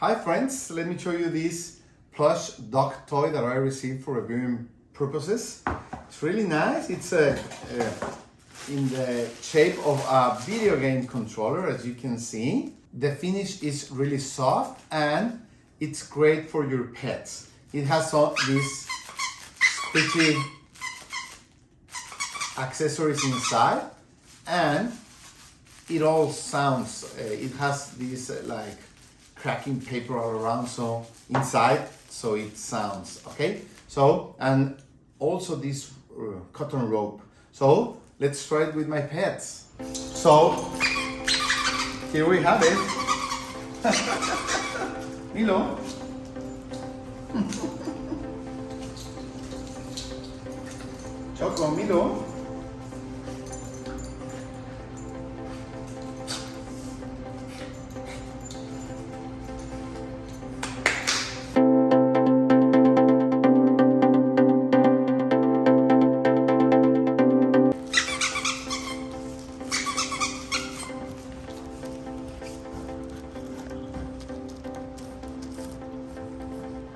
Hi friends, let me show you this plush dog toy that I received for reviewing purposes. It's really nice. It's in the shape of a video game controller, as you can see. The finish is really soft and it's great for your pets. It has these squeaky accessories inside and it all sounds, it has this like cracking paper all around so inside, so it sounds, okay? So, and also this cotton rope. So let's try it with my pets. So here we have it. Milo. Choco, Milo.